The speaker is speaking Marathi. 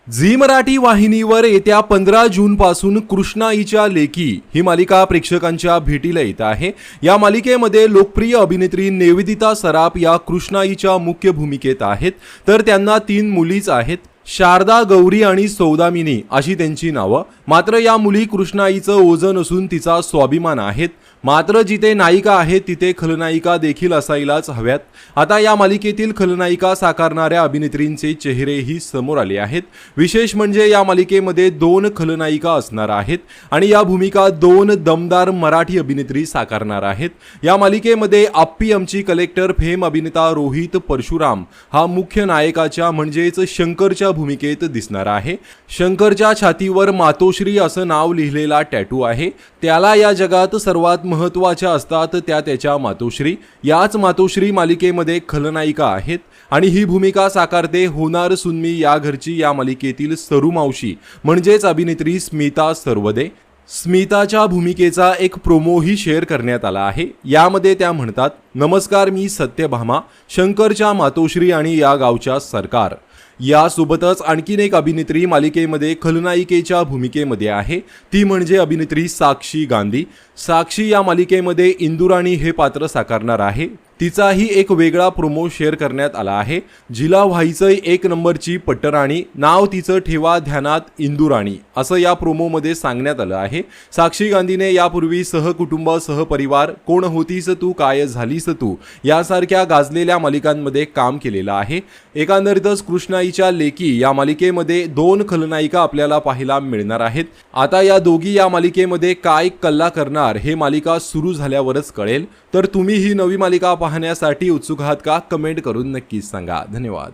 झी मराठी वाहिनीवर येत्या 15 जून पासून कृष्णाईच्या लेकी ही मालिका प्रेक्षकांच्या भेटीला येत आहे। या मालिकेमध्ये लोकप्रिय अभिनेत्री निवेदिता सराफ या कृष्णाईच्या मुख्य भूमिकेत आहेत, तर त्यांना 3 मुलीच आहेत, शारदा, गौरी आणि सौदामिनी अशी त्यांची नावं। मात्र या मुली कृष्णाईचं ओझं नसून तिचा स्वाभिमान आहेत। मात्र जिथे नायिका आहे तिथे खलनायिका देखील असायलाच हव्यात। आता या मालिकेतील खलनायिका साकारणाऱ्या अभिनेत्रींचे चेहरेही समोर आले आहेत। विशेष म्हणजे या मालिकेमध्ये 2 खलनायिका असणार आहेत आणि या भूमिका 2 दमदार मराठी अभिनेत्री साकारणार आहेत। या मालिकेमध्ये आप्पी आमची कलेक्टर फेम अभिनेता रोहित परशुराम हा मुख्य नायकाच्या म्हणजेच शंकरच्या भूमिकेत दिसणार आहे। शंकरच्या छातीवर मातोश्री असं नाव लिहिलेला टॅटू आहे। त्याला या जगात सर्वात महत्त्वाच्या असतात त्या त्याच्या मातोश्री। याच मातोश्री मालिकेमध्ये खलनायिका आहेत आणि ही भूमिका साकारते होणार सुनमी या घरची या मालिकेतील सरू मावशी म्हणजेच अभिनेत्री स्मिता सरवदे। स्मिताच्या भूमिकेचा एक प्रोमोही शेअर करण्यात आला आहे। यामध्ये त्या म्हणतात, नमस्कार, मी सत्यभामा, शंकरच्या मातोश्री आणि या गावच्या सरकार। यासोबतच आणखीन एक अभिनेत्री मालिकेमध्ये खलनायिकेच्या भूमिकेमध्ये आहे, ती म्हणजे अभिनेत्री साक्षी गांधी। साक्षी या मालिकेमध्ये इंदुराणी हे पात्र साकारणार आहे। तिचाही एक वेगळा प्रोमो शेअर करण्यात आला आहे। जिला व्हायचं 1 नंबरची पट्टराणी, नाव तिचं ठेवा ध्यानात इंदुराणी असं या प्रोमोमध्ये सांगण्यात आलं आहे। साक्षी गांधीने यापूर्वी सहकुटुंब, सहपरिवार, कोण होतीस तू, काय झालीस तू यासारख्या गाजलेल्या मालिकांमध्ये काम केलेलं आहे। एकंदरीतच कृष्णाईच्या लेकी या मालिकेमध्ये 2 खलनायिका आपल्याला पाहायला मिळणार आहेत। आता या दोघी या मालिकेमध्ये काय कल्ला करणार हे मालिका सुरू झाल्यावरच कळेल। तर तुम्ही ही नवी मालिका पाहण्यासाठी उत्सुक आहात का? कमेंट करून नक्कीच सांगा। धन्यवाद।